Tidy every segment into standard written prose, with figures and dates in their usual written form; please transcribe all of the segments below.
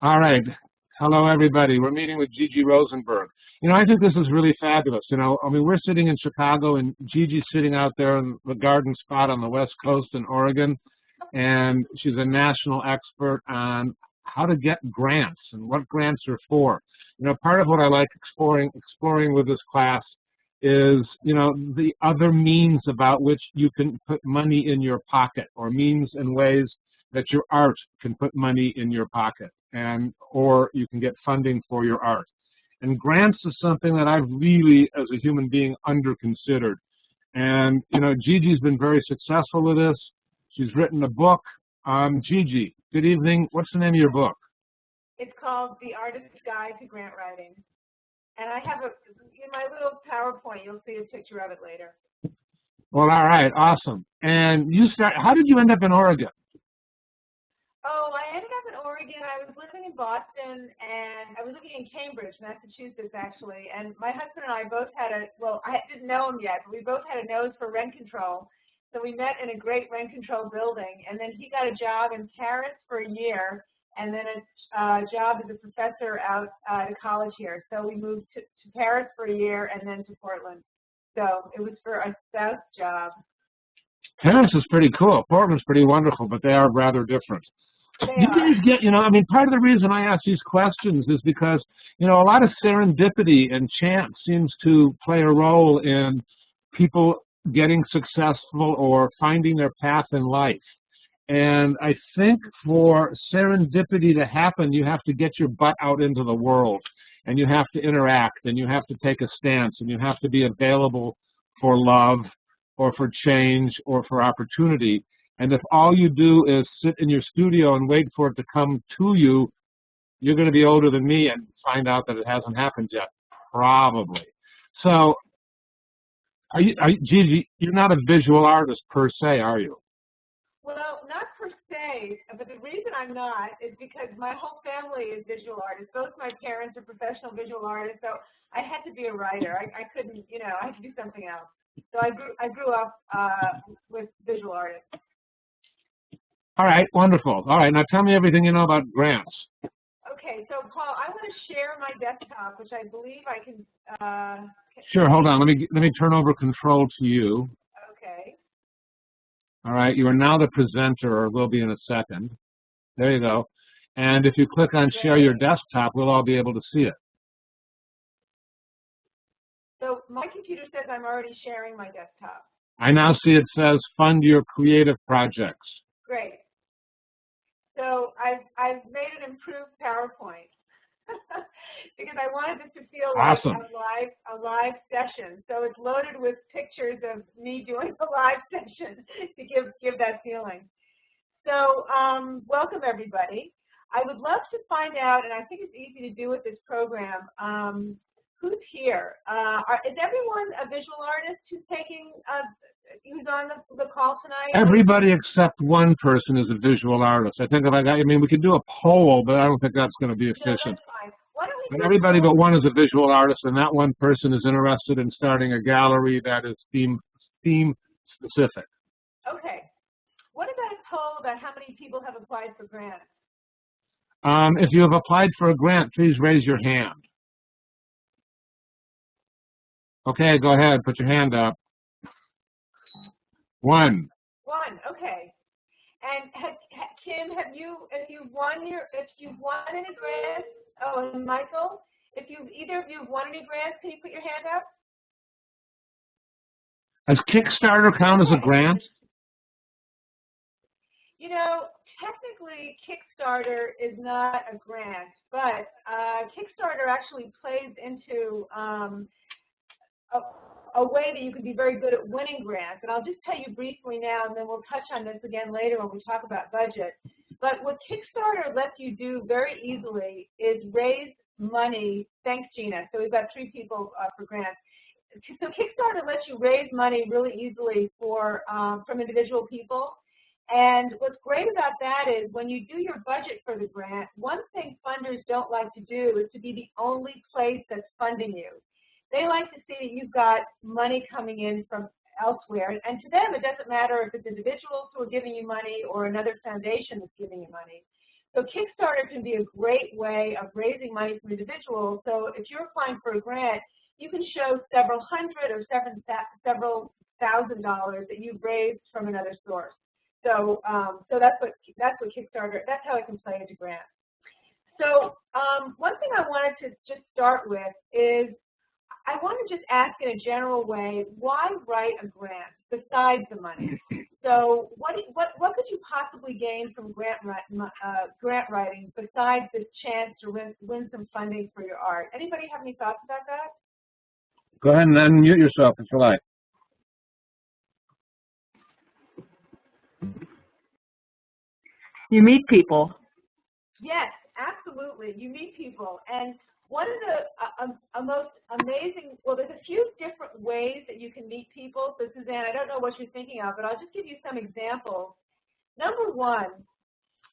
All right. Hello, everybody. We're meeting with Gigi Rosenberg. I think this is really fabulous. We're sitting in Chicago, and Gigi's sitting out there in the garden spot on the West Coast in Oregon, and she's a national expert on how to get grants and what grants are for. Part of what I like exploring with this class is, the other means about which you can put money in your pocket, or means and ways that your art can put money in your pocket, or you can get funding for your art. And grants is something that I've really, as a human being, underconsidered. And, Gigi's been very successful with this. She's written a book. Gigi, good evening. What's the name of your book? It's called The Artist's Guide to Grant Writing. And I have in my little PowerPoint, you'll see a picture of it later. Well, all right, awesome. And how did you end up in Oregon? Oh, I ended up in Oregon. I was living in Boston, and I was living in Cambridge, Massachusetts, actually. And my husband and I both had I didn't know him yet, but we both had a nose for rent control. So we met in a great rent control building, and then he got a job in Paris for a year, and then a job as a professor out at college here. So we moved to Paris for a year, and then to Portland. So it was for a South job. Paris is pretty cool. Portland's pretty wonderful, but they are rather different. You guys get, part of the reason I ask these questions is because, a lot of serendipity and chance seems to play a role in people getting successful or finding their path in life. And I think for serendipity to happen, you have to get your butt out into the world, and you have to interact, and you have to take a stance, and you have to be available for love or for change or for opportunity. And if all you do is sit in your studio and wait for it to come to you, you're going to be older than me and find out that it hasn't happened yet, probably. So, Gigi, you're not a visual artist per se, are you? Well, not per se, but the reason I'm not is because my whole family is visual artists. Both my parents are professional visual artists, so I had to be a writer. I couldn't, I had to do something else. So I grew up with visual artists. All right, wonderful. All right, now tell me everything you know about grants. Okay, so Paul, I want to share my desktop, which I believe I can. Sure, hold on. Let me turn over control to you. Okay. All right, you are now the presenter, or will be in a second. There you go. And if you click on share your desktop, we'll all be able to see it. So my computer says I'm already sharing my desktop. I now see it says fund your creative projects. Great. So I've made an improved PowerPoint because I wanted this to feel like awesome. a live session. So it's loaded with pictures of me doing a live session to give that feeling. So welcome everybody. I would love to find out, and I think it's easy to do with this program, who's here. Is everyone a visual artist who's who's on the call tonight? Everybody except one person is a visual artist. I think we could do a poll, but I don't think that's going to be efficient. No, that's fine. Why don't we but everybody but one is a visual artist, and that one person is interested in starting a gallery that is theme specific. Okay. What about a poll about how many people have applied for grants? If you have applied for a grant, please raise your hand. Okay, go ahead. Put your hand up. One. Okay. And Kim, if you've won any grants? Oh, and Michael, if either of you have won any grants, can you put your hand up? Does Kickstarter count as a grant? Technically, Kickstarter is not a grant, but Kickstarter actually plays into a way that you can be very good at winning grants. And I'll just tell you briefly now, and then we'll touch on this again later when we talk about budget. But what Kickstarter lets you do very easily is raise money. Thanks, Gina. So we've got 3 people for grants. So Kickstarter lets you raise money really easily from individual people. And what's great about that is when you do your budget for the grant, one thing funders don't like to do is to be the only place that's funding you. They like to see that you've got money coming in from elsewhere. And to them, it doesn't matter if it's individuals who are giving you money or another foundation that's giving you money. So Kickstarter can be a great way of raising money from individuals. So if you're applying for a grant, you can show several hundred or several $1,000s that you've raised from another source. So that's what Kickstarter. That's how it can play into grants. So one thing I wanted to just start with is I want to just ask in a general way, why write a grant besides the money? So what could you possibly gain from grant writing besides this chance to win some funding for your art? Anybody have any thoughts about that? Go ahead and unmute yourself if you like. You meet people. Yes, absolutely. You meet people. And one of the most amazing, well, there's a few different ways that you can meet people. So, Suzanne, I don't know what you're thinking of, but I'll just give you some examples. Number one,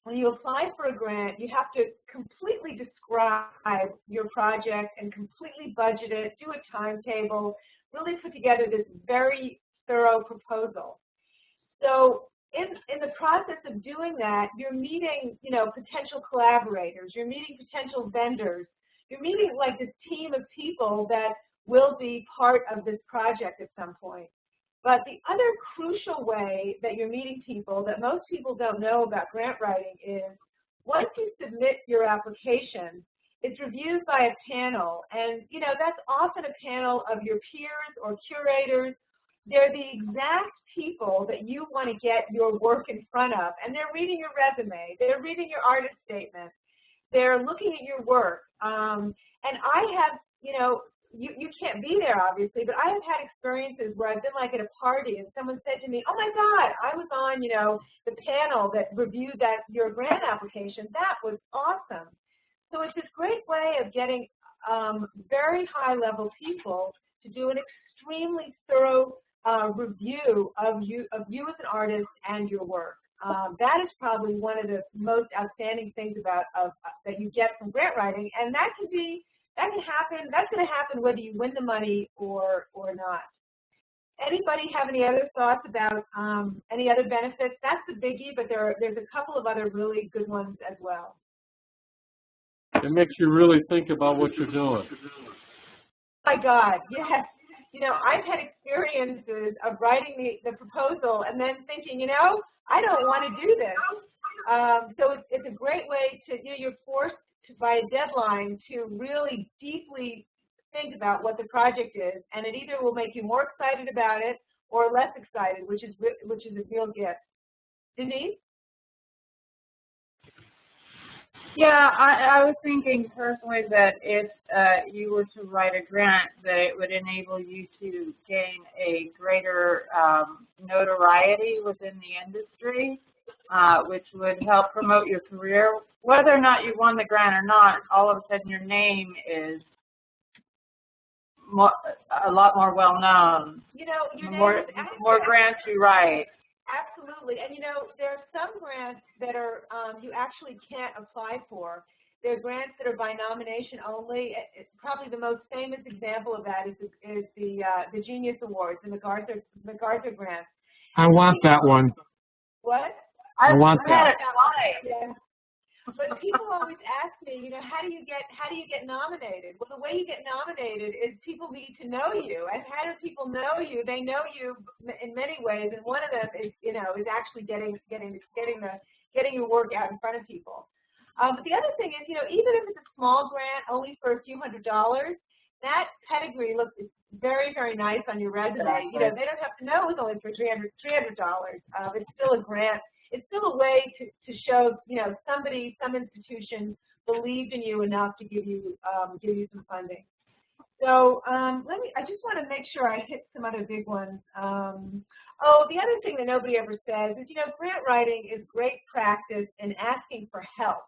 when you apply for a grant, you have to completely describe your project and completely budget it, do a timetable, really put together this very thorough proposal. So in the process of doing that, you're meeting, potential collaborators, you're meeting potential vendors, you're meeting like this team of people that will be part of this project at some point. But the other crucial way that you're meeting people that most people don't know about grant writing is once you submit your application, it's reviewed by a panel. And, that's often a panel of your peers or curators. They're the exact people that you want to get your work in front of. And they're reading your resume. They're reading your artist statement. They're looking at your work. And I have, you can't be there, obviously, but I have had experiences where I've been like at a party and someone said to me, oh my God, I was on, the panel that reviewed your grant application. That was awesome. So it's this great way of getting very high-level people to do an extremely thorough review of you as an artist and your work. That is probably one of the most outstanding things that you get from grant writing, and that's going to happen whether you win the money or not. Anybody have any other thoughts about any other benefits? That's the biggie, but there's a couple of other really good ones as well. It makes you really think about what you're doing. My God, yes. I've had experiences of writing the proposal and then thinking, I don't want to do this. So it's a great way to, you're forced by a deadline to really deeply think about what the project is, and it either will make you more excited about it or less excited, which is a real gift. Denise? Yeah, I was thinking personally that if you were to write a grant, that it would enable you to gain a greater notoriety within the industry, which would help promote your career. Whether or not you won the grant or not, all of a sudden your name is a lot more well known. Your more grants you write. Absolutely, and there are some grants that are you actually can't apply for. There are grants that are by nomination only. Probably the most famous example of that is the Genius Awards, the MacArthur grants. I want that one. What? I want that. Yeah. But people always ask me, how do you get nominated? Well, the way you get nominated is people need to know you. And how do people know you? They know you in many ways, and one of them is, is actually getting your work out in front of people. But the other thing is, even if it's a small grant, only for a few $100s, that pedigree looks very, very nice on your resume. They don't have to know it was only for $300. It's still a grant. It's still a way to show, some institution believed in you enough to give you some funding. So I just want to make sure I hit some other big ones. The other thing that nobody ever says is, grant writing is great practice in asking for help,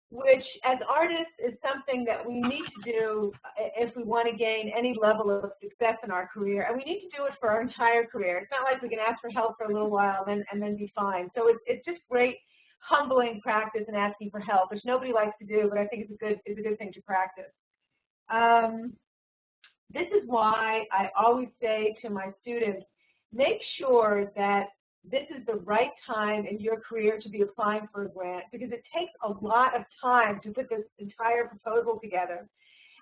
which as artists is something that we need to do if we want to gain any level of success in our career. And we need to do it for our entire career. It's not like we can ask for help for a little while and then be fine. So it's just great, humbling practice in asking for help, which nobody likes to do, but I think it's a good thing to practice. This is why I always say to my students, make sure that this is the right time in your career to be applying for a grant, because it takes a lot of time to put this entire proposal together.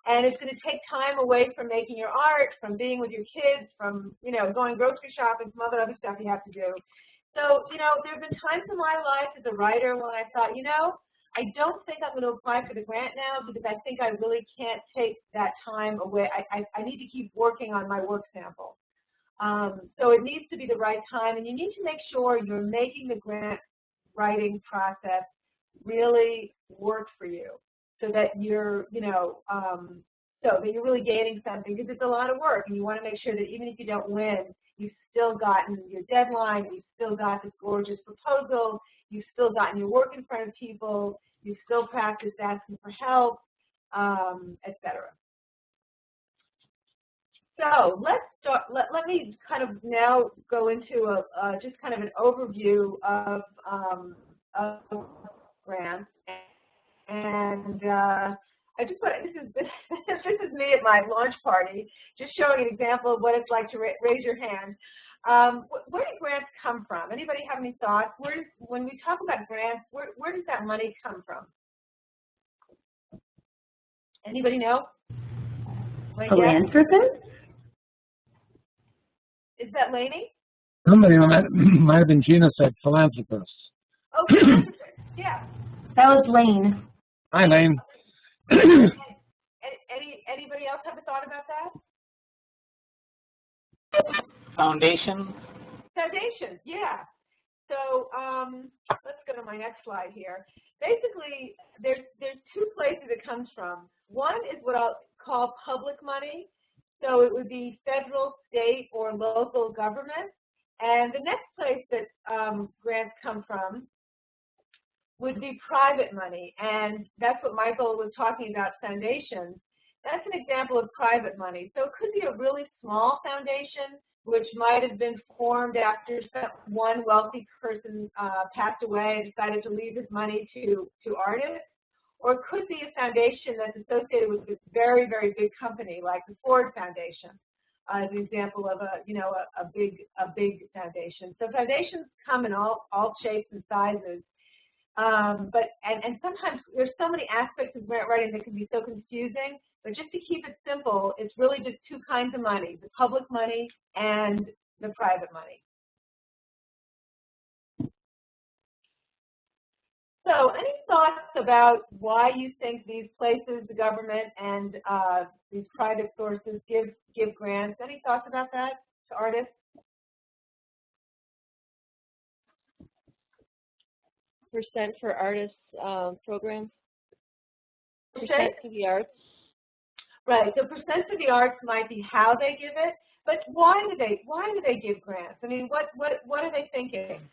And it's going to take time away from making your art, from being with your kids, from, you know, going grocery shopping, some other stuff you have to do. So, you know, there have been times in my life as a writer when I thought, you know, I don't think I'm going to apply for the grant now because I think I really can't take that time away. I need to keep working on my work sample. So it needs to be the right time, and you need to make sure you're making the grant writing process really work for you, so that you're, you know, so that you're really gaining something, because it's a lot of work, and you want to make sure that even if you don't win, you've still gotten your deadline, you've still got this gorgeous proposal, you've still gotten your work in front of people, you've still practiced asking for help, etc. So let's start. Let me kind of now go into just kind of an overview of grants. And I just want this is me at my launch party, just showing an example of what it's like to raise your hand. Where do grants come from? Anybody have any thoughts? When we talk about grants, where does that money come from? Anybody know? Philanthropist? Is that Lainey? Somebody might have been Gina said philanthropist. Oh, philanthropist. Yeah. That was Lane. Hi, Lane. Anybody else have a thought about that? Foundation? Foundation, yeah. So let's go to my next slide here. Basically, there's two places it comes from. One is what I'll call public money. So it would be federal, state, or local government. And the next place that grants come from would be private money. And that's what Michael was talking about, foundations. That's an example of private money. So it could be a really small foundation, which might have been formed after one wealthy person passed away and decided to leave his money to artists. Or it could be a foundation that's associated with a very, very big company, like the Ford Foundation, as an example of a big foundation. So foundations come in all shapes and sizes. And sometimes there's so many aspects of grant writing that can be so confusing. But just to keep it simple, it's really just two kinds of money: the public money and the private money. So any thoughts about why you think these places, the government and these private sources, give grants? Any thoughts about that to artists? Percent for artists program. Okay. Percent to the arts. Right. So percent to the arts might be how they give it, but why do they give grants? I mean, what are they thinking?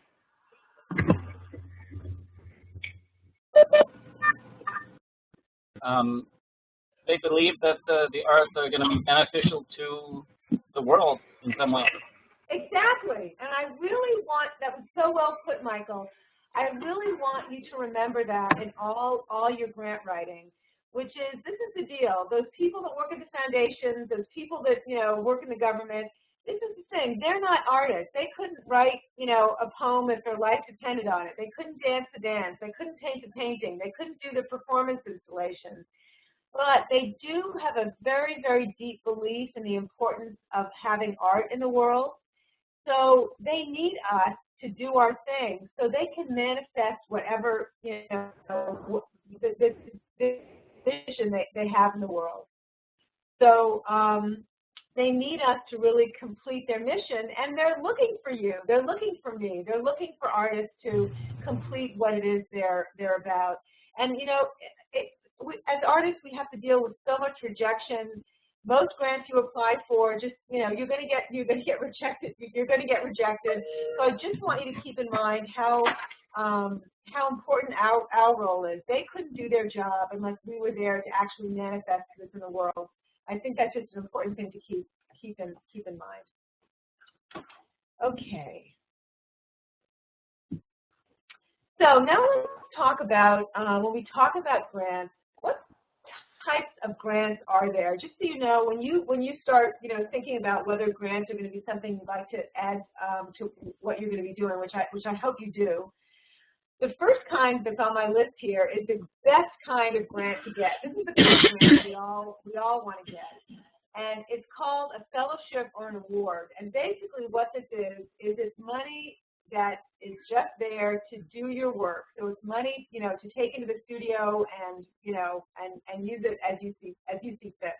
They believe that the arts are going to be beneficial to the world in some way. Exactly. And I really want, that was so well put, Michael. I really want you to remember that in all your grant writing, which is, this is the deal. Those people that work at the foundations, those people that, you know, work in the government, this is the thing. They're not artists. They couldn't write, you know, a poem if their life depended on it. They couldn't dance the dance. They couldn't paint the painting. They couldn't do the performance installations. But they do have a very, very deep belief in the importance of having art in the world. So they need us to do our thing so they can manifest whatever, you know, the vision they have in the world. So they need us to really complete their mission, and they're looking for you. They're looking for me. They're looking for artists to complete what it is they're about. And you know, as artists, we have to deal with so much rejection. Most grants you apply for, just, you know, you're going to get rejected. You're going to get rejected. So I just want you to keep in mind how important our role is. They couldn't do their job unless we were there to actually manifest this in the world. I think that's just an important thing to keep in mind. Okay. So now let's talk about when we talk about grants, what types of grants are there? Just so you know, when you start, thinking about whether grants are going to be something you'd like to add to what you're going to be doing, which I hope you do. The first kind that's on my list here is the best kind of grant to get. This is the kind of grant we all want to get. And it's called a fellowship or an award. And basically what this is it's money that is just there to do your work. So it's money, to take into the studio and, and use it as you see fit.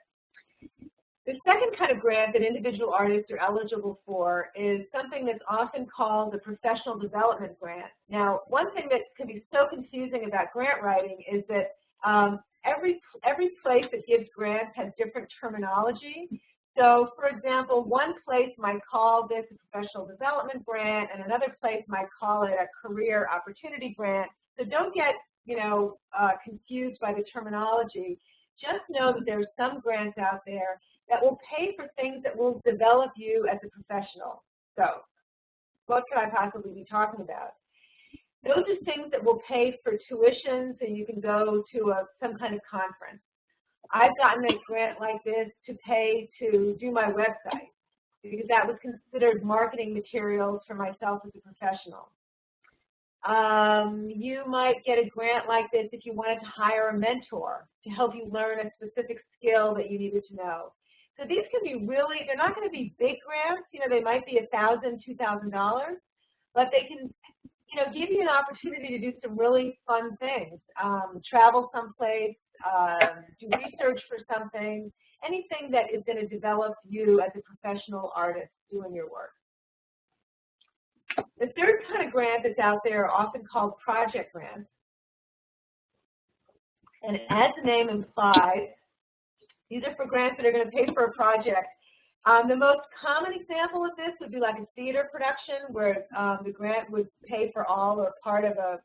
The second kind of grant that individual artists are eligible for is something that's often called a professional development grant. Now, one thing that can be so confusing about grant writing is that every place that gives grants has different terminology. So, for example, one place might call this a professional development grant, and another place might call it a career opportunity grant. So don't get, confused by the terminology. Just know that there are some grants out there that will pay for things that will develop you as a professional. So, what could I possibly be talking about? Those are things that will pay for tuition so you can go to some kind of conference. I've gotten a grant like this to pay to do my website because that was considered marketing materials for myself as a professional. You might get a grant like this if you wanted to hire a mentor to help you learn a specific skill that you needed to know. So these can be really, they're not going to be big grants, they might be $1,000, $2,000, but they can, give you an opportunity to do some really fun things. Travel someplace, do research for something, anything that is going to develop you as a professional artist doing your work. The third kind of grant that's out there are often called project grants. And as the name implies, these are for grants that are going to pay for a project. The most common example of this would be like a theater production where the grant would pay for all or part of a,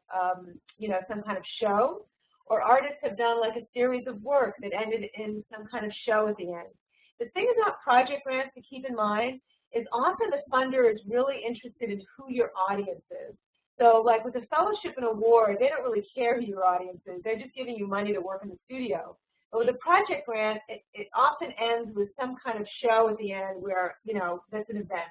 some kind of show. Or artists have done like a series of work that ended in some kind of show at the end. The thing about project grants to keep in mind is often the funder is really interested in who your audience is. So like with a fellowship and award, they don't really care who your audience is. They're just giving you money to work in the studio. But with a project grant, it often ends with some kind of show at the end where, that's an event.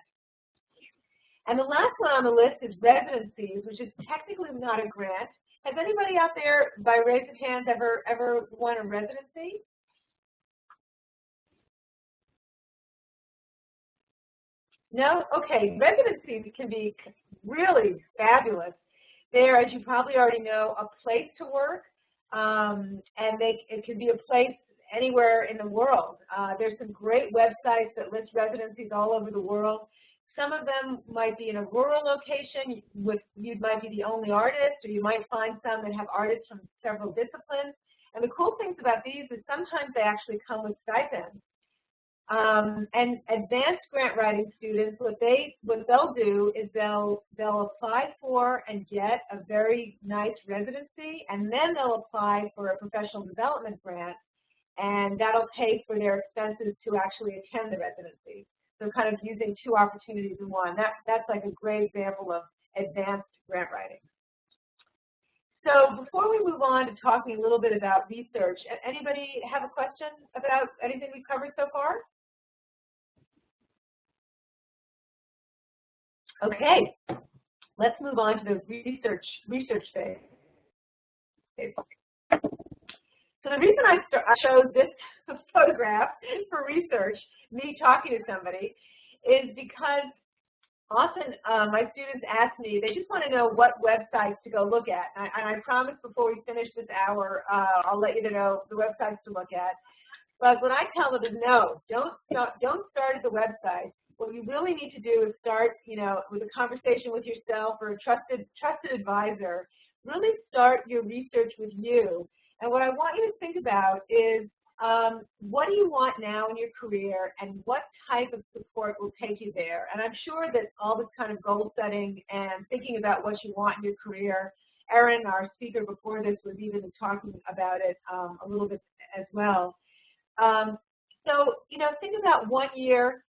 And the last one on the list is residencies, which is technically not a grant. Has anybody out there, by raise of hands, ever won a residency? No? Okay, residencies can be really fabulous. They're, as you probably already know, a place to work, and it can be a place anywhere in the world. There's some great websites that list residencies all over the world. Some of them might be in a rural location, you might be the only artist, or you might find some that have artists from several disciplines. And the cool things about these is sometimes they actually come with stipends. And advanced grant writing students, what they'll do is they'll apply for and get a very nice residency, and then they'll apply for a professional development grant, and that'll pay for their expenses to actually attend the residency. So kind of using two opportunities in one. That's like a great example of advanced grant writing. So before we move on to talking a little bit about research, anybody have a question about anything we've covered so far? Okay, let's move on to the research phase. So the reason I chose this photograph for research, me talking to somebody, is because often my students ask me, they just want to know what websites to go look at. And I promise before we finish this hour, I'll let you know the websites to look at. But what I tell them is no, don't start at the website. What you really need to do is start, with a conversation with yourself or a trusted advisor. Really start your research with you. And what I want you to think about is what do you want now in your career and what type of support will take you there? And I'm sure that all this kind of goal setting and thinking about what you want in your career, Erin, our speaker before this, was even talking about it a little bit as well. So, think about 1 year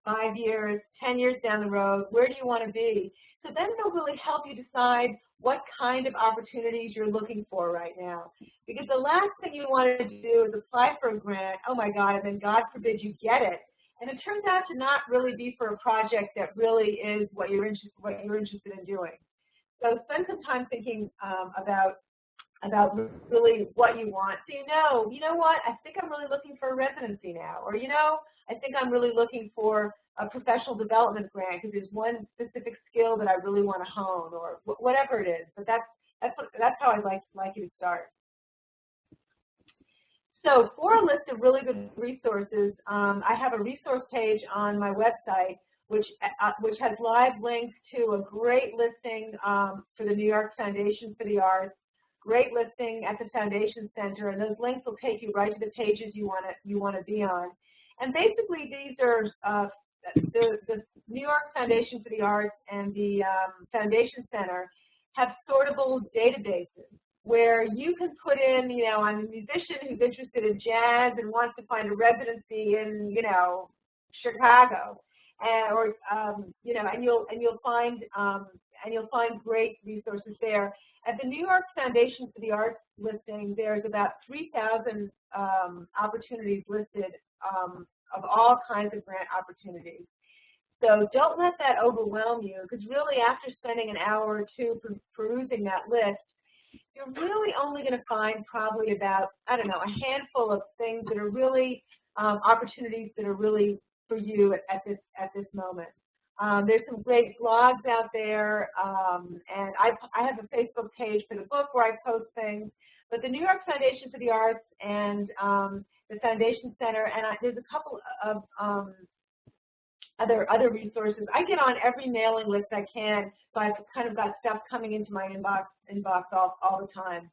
5 years, 10 years down the road? Where do you want to be? So then they'll really help you decide what kind of opportunities you're looking for right now. Because the last thing you want to do is apply for a grant, oh my God, and then God forbid you get it. And it turns out to not really be for a project that really is what you're interested in doing. So spend some time thinking about really what you want. So you know what, I think I'm really looking for a residency now. Or I think I'm really looking for a professional development grant because there's one specific skill that I really want to hone, or whatever it is. But that's how I'd like you to start. So for a list of really good resources, I have a resource page on my website which has live links to a great listing for the New York Foundation for the Arts, great listing at the Foundation Center, and those links will take you right to the pages you want to be on. And basically, these are the New York Foundation for the Arts and the Foundation Center have sortable databases where you can put in, I'm a musician who's interested in jazz and wants to find a residency in, Chicago, and you'll find great resources there. At the New York Foundation for the Arts listing, there's about 3,000 opportunities listed of all kinds of grant opportunities. So don't let that overwhelm you, because really after spending an hour or two perusing that list, you're really only going to find probably about, I don't know, a handful of things that are really opportunities that are really for you at this moment. There's some great blogs out there, and I have a Facebook page for the book where I post things. But the New York Foundation for the Arts and the Foundation Center, and there's a couple of other resources. I get on every mailing list I can, so I've kind of got stuff coming into my inbox all the time.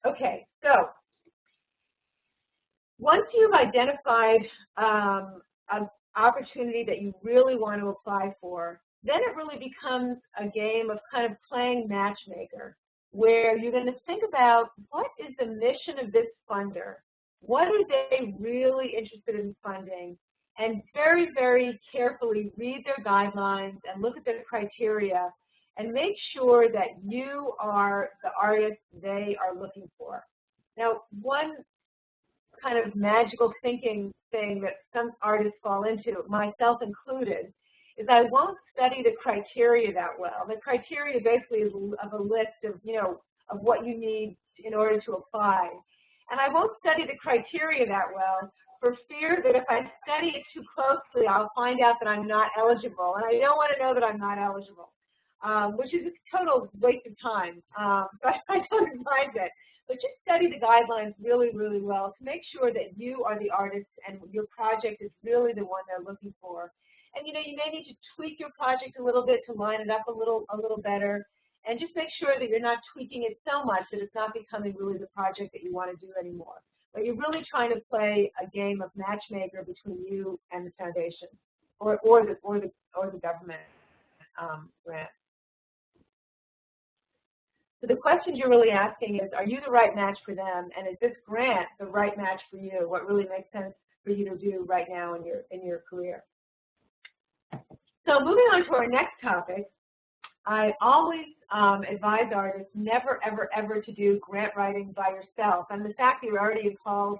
Okay, so once you've identified an opportunity that you really want to apply for, then it really becomes a game of kind of playing matchmaker, where you're going to think about what is the mission of this funder? What are they really interested in funding? And very, very carefully read their guidelines and look at their criteria and make sure that you are the artist they are looking for. Now, one kind of magical thinking thing that some artists fall into, myself included, is I won't study the criteria that well. The criteria basically is of a list of, of what you need in order to apply. And I won't study the criteria that well for fear that if I study it too closely, I'll find out that I'm not eligible. And I don't want to know that I'm not eligible, which is a total waste of time. But I don't advise it. But just study the guidelines really, really well to make sure that you are the artist and your project is really the one they're looking for. And you may need to tweak your project a little bit to line it up a little better, and just make sure that you're not tweaking it so much that it's not becoming really the project that you want to do anymore. But you're really trying to play a game of matchmaker between you and the foundation, or the government grant. So the questions you're really asking is, are you the right match for them, and is this grant the right match for you? What really makes sense for you to do right now in your career? So moving on to our next topic, I always advise artists never, ever, ever to do grant writing by yourself. And the fact that you're already in Paul's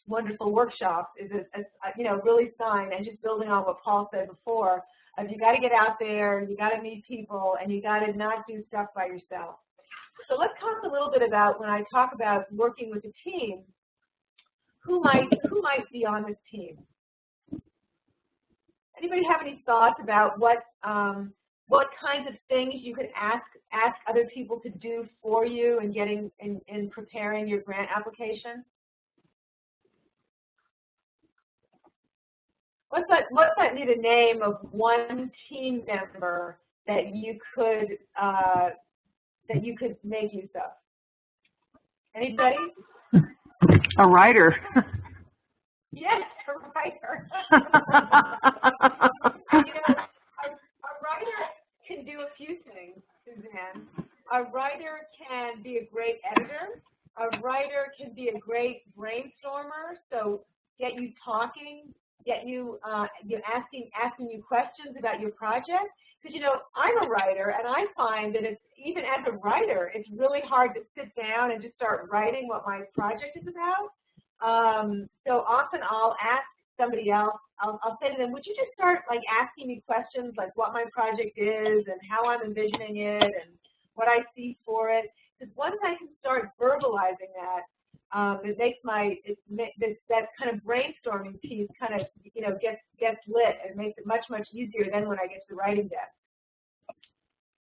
wonderful workshops is a really sign, and just building on what Paul said before, you got to get out there, you got to meet people, and you got to not do stuff by yourself. So let's talk a little bit about, when I talk about working with a team, who might be on this team. Anybody have any thoughts about what kinds of things you could ask other people to do for you in preparing your grant application? What's that need a name of one team member that you could make use of? Anybody? A writer. Yes, a writer. A writer can do a few things, Suzanne. A writer can be a great editor. A writer can be a great brainstormer, so get you talking get you, asking you questions about your project. Because, you know, I'm a writer, and I find that it's, even as a writer, it's really hard to sit down and just start writing what my project is about. So often I'll ask somebody else, I'll say to them, would you just start like asking me questions like what my project is and how I'm envisioning it and what I see for it. Because once I can start verbalizing that, it makes that kind of brainstorming piece kind of, you know, gets lit and makes it much, much easier than when I get to the writing desk.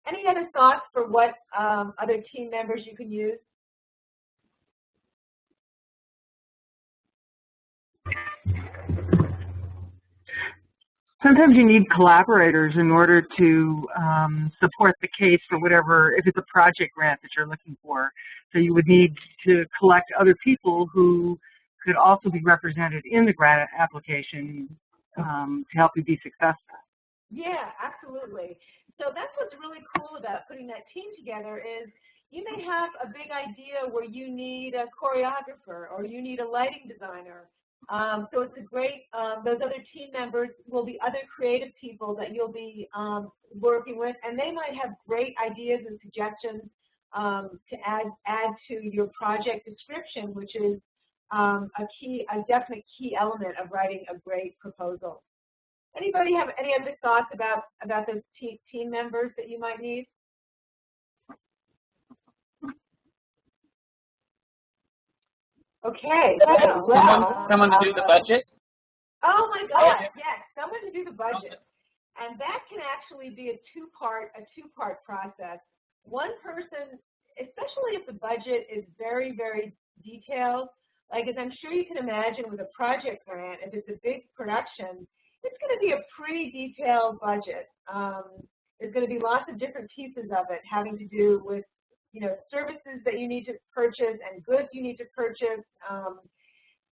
Any other thoughts for what other team members you can use? Sometimes you need collaborators in order to support the case for whatever, if it's a project grant that you're looking for. So you would need to collect other people who could also be represented in the grant application to help you be successful. Yeah, absolutely. So that's what's really cool about putting that team together is you may have a big idea where you need a choreographer or you need a lighting designer. So it's a great, those other team members will be other creative people that you'll be working with, and they might have great ideas and suggestions to add to your project description, which is a definite key element of writing a great proposal. Anybody have any other thoughts about those team members that you might need? Okay. Someone to do the budget? Oh my God, yes, someone to do the budget. And that can actually be a two-part process. One person, especially if the budget is very, very detailed, like as I'm sure you can imagine with a project grant, if it's a big production, it's going to be a pretty detailed budget. There's going to be lots of different pieces of it having to do with, you know, services that you need to purchase and goods you need to purchase.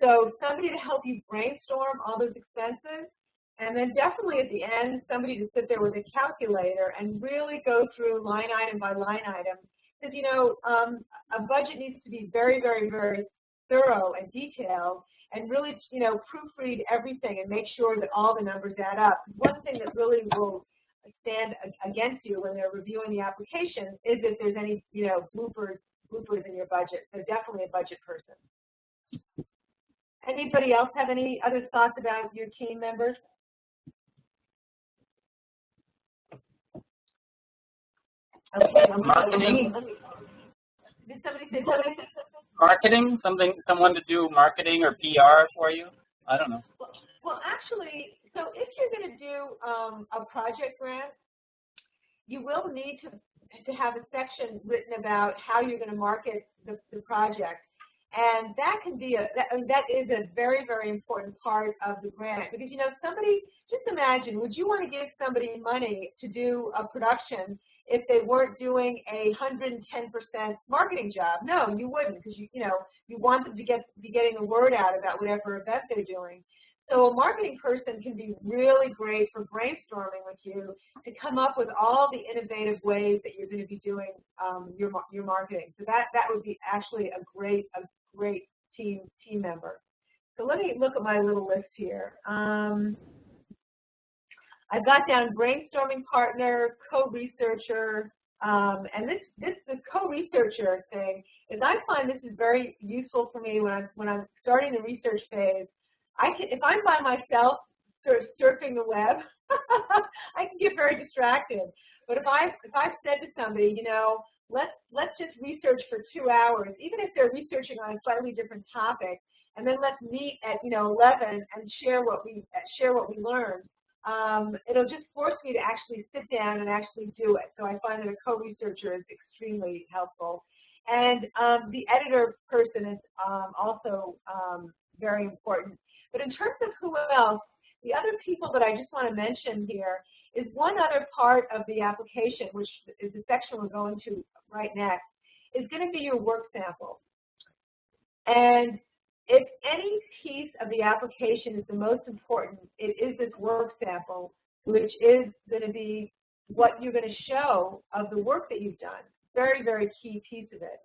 So somebody to help you brainstorm all those expenses, and then definitely at the end, somebody to sit there with a calculator and really go through line item by line item. Because, you know, a budget needs to be very, very, very thorough and detailed and really, you know, proofread everything and make sure that all the numbers add up. One thing that really will stand against you when they're reviewing the application is if there's any, you know, bloopers in your budget. So definitely a budget person. Anybody else have any other thoughts about your team members? Okay. Marketing. Did somebody say something? Marketing? Someone to do marketing or PR for you? I don't know. Well, actually, so if you're going to do a project grant, you will need to have a section written about how you're going to market the project. And that can be that is a very, very important part of the grant. Because, you know, somebody, just imagine, would you want to give somebody money to do a production if they weren't doing a 110% marketing job? No, you wouldn't, because you know, you want them to be getting the word out about whatever event they're doing. So a marketing person can be really great for brainstorming with you to come up with all the innovative ways that you're going to be doing your marketing. So that would be actually a great team member. So let me look at my little list here. I've got down brainstorming partner, co-researcher, and this co-researcher thing is, I find this is very useful for me when I'm starting the research phase. If I'm by myself surfing the web, I can get very distracted. But if I've said to somebody, you know, let's just research for 2 hours, even if they're researching on a slightly different topic, and then let's meet at 11 and share what we learned. It'll just force me to actually sit down and actually do it. So I find that a co-researcher is extremely helpful. And the editor person is also very important. But in terms of who else, the other people that I just want to mention here is one other part of the application, which is the section we're going to right next, is going to be your work sample. And if any piece of the application is the most important, it is this work sample, which is going to be what you're going to show of the work that you've done. Very, very key piece of it.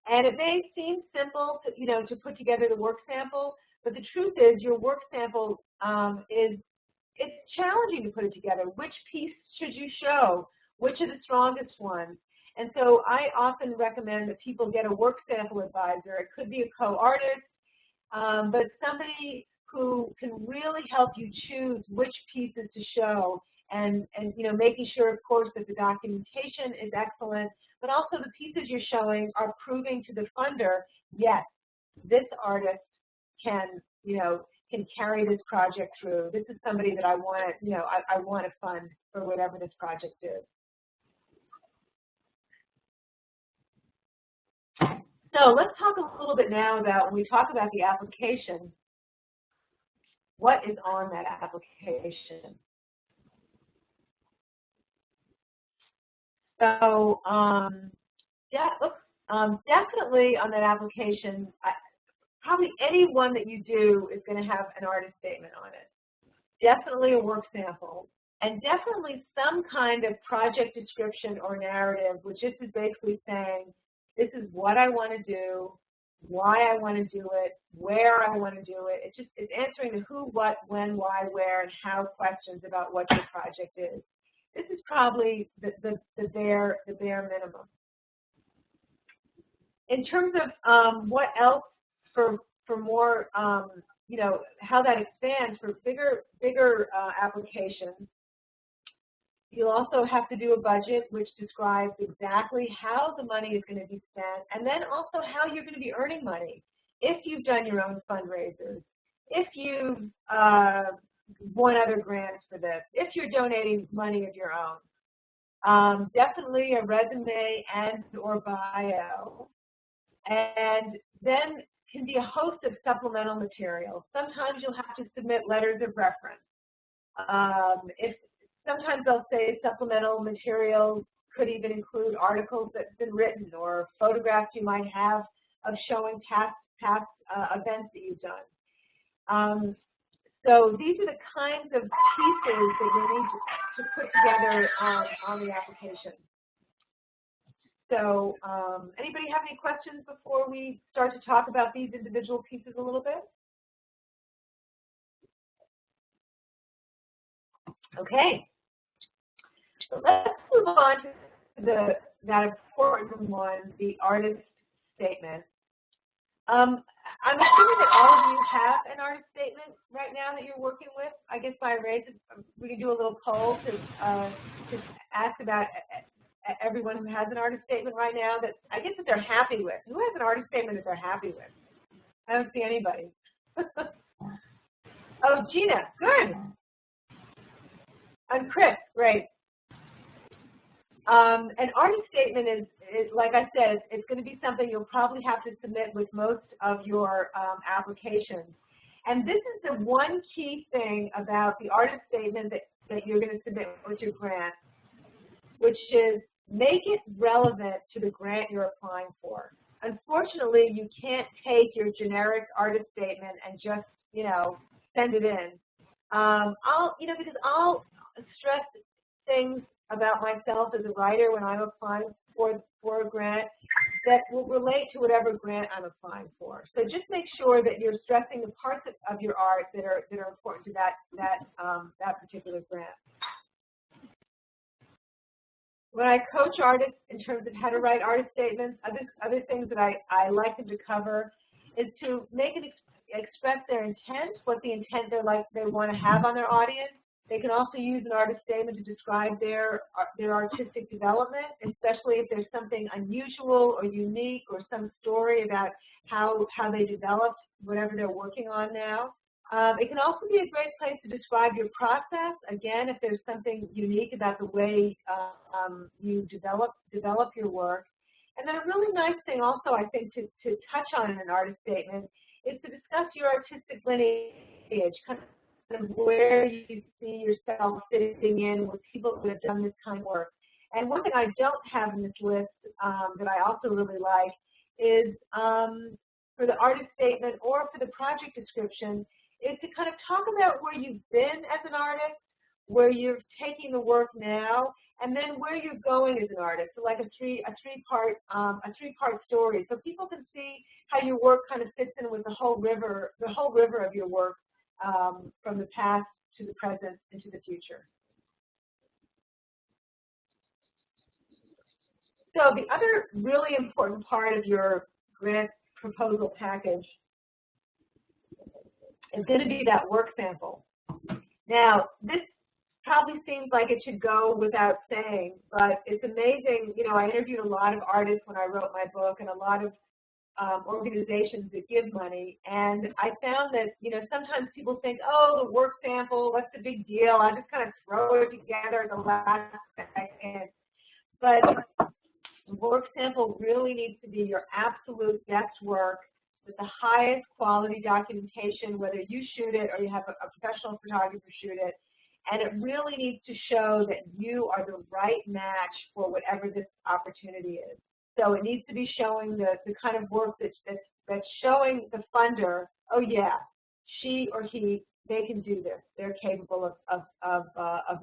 And it may seem simple to put together the work sample, but the truth is your work sample is it's challenging to put it together. Which piece should you show? Which are the strongest ones? And so I often recommend that people get a work sample advisor. It could be a co-artist, but somebody who can really help you choose which pieces to show, and you know, making sure, of course, that the documentation is excellent, but also the pieces you're showing are proving to the funder, yes, this artist can, you know, can carry this project through. This is somebody that I want to, you know, I want to fund for whatever this project is. So let's talk a little bit now about, when we talk about the application, what is on that application? So definitely on that application, probably any one that you do is going to have an artist statement on it. Definitely a work sample, and definitely some kind of project description or narrative, which just is basically saying, this is what I want to do, why I want to do it, where I want to do it. It's answering the who, what, when, why, where, and how questions about what your project is. This is probably the bare minimum. In terms of what else for more, you know, how that expands for bigger applications, you'll also have to do a budget which describes exactly how the money is going to be spent, and then also how you're going to be earning money. If you've done your own fundraisers, if you've won other grants for this, if you're donating money of your own. Definitely a resume and or bio. And then can be a host of supplemental materials. Sometimes you'll have to submit letters of reference. Sometimes they'll say supplemental materials could even include articles that have been written or photographs you might have of showing past events that you've done. So these are the kinds of pieces that you need to put together on the application. So anybody have any questions before we start to talk about these individual pieces a little bit? Okay. So let's move on to that important one, the artist statement. I'm assuming that all of you have an artist statement right now that you're working with. I guess by raise, we can do a little poll to ask about everyone who has an artist statement right now that I guess that they're happy with. Who has an artist statement that they're happy with? I don't see anybody. Oh, Gina, good. And Chris, great. An artist statement is, like I said, it's going to be something you'll probably have to submit with most of your applications. And this is the one key thing about the artist statement that you're going to submit with your grant, which is make it relevant to the grant you're applying for. Unfortunately, you can't take your generic artist statement and just, you know, send it in. Because I'll stress things about myself as a writer when I'm applying for a grant that will relate to whatever grant I'm applying for. So just make sure that you're stressing the parts of your art that are important to that particular grant. When I coach artists in terms of how to write artist statements, other things that I like them to cover is to make it express their intent, what the intent they want to have on their audience. They can also use an artist statement to describe their artistic development, especially if there's something unusual or unique or some story about how they developed whatever they're working on now. It can also be a great place to describe your process. Again, if there's something unique about the way you develop your work. And then a really nice thing also, I think, to touch on in an artist statement is to discuss your artistic lineage, kind of where you see yourself fitting in with people who have done this kind of work. And one thing I don't have in this list that I also really like is for the artist statement or for the project description is to kind of talk about where you've been as an artist, where you're taking the work now, and then where you're going as an artist. So like a three-part story, so people can see how your work kind of fits in with the whole river of your work from the past to the present and to the future. So the other really important part of your grant proposal package is going to be that work sample. Now, this probably seems like it should go without saying, but it's amazing. You know, I interviewed a lot of artists when I wrote my book and a lot of organizations that give money, and I found that, you know, sometimes people think, oh, the work sample, what's the big deal? I'll just kind of throw it together at the last second. But the work sample really needs to be your absolute best work with the highest quality documentation, whether you shoot it or you have a professional photographer shoot it. And it really needs to show that you are the right match for whatever this opportunity is. So it needs to be showing the kind of work that's showing the funder, oh yeah, she or he, they can do this. They're capable of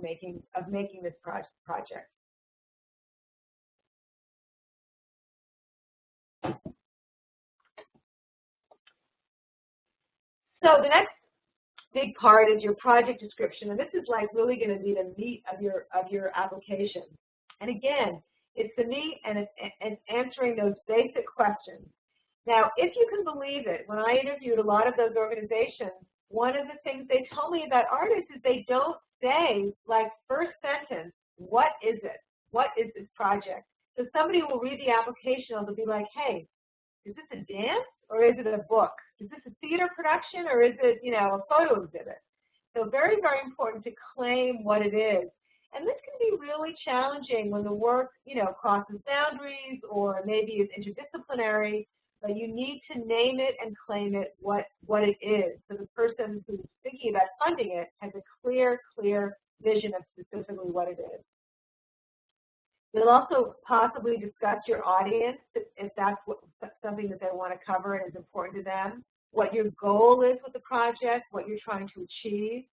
making this project. So the next big part is your project description, and this is like really going to be the meat of your application. And again, it's the meat, and it's answering those basic questions. Now, if you can believe it, when I interviewed a lot of those organizations, one of the things they told me about artists is they don't say, like, first sentence, what is it? What is this project? So somebody will read the application and they'll be like, hey, is this a dance or is it a book? Is this a theater production or is it, you know, a photo exhibit? So very, very important to claim what it is. And this can be really challenging when the work, you know, crosses boundaries or maybe is interdisciplinary, but you need to name it and claim it what it is. So the person who's thinking about funding it has a clear vision of specifically what it is. You'll also possibly discuss your audience if that's something that they want to cover and is important to them, what your goal is with the project, what you're trying to achieve.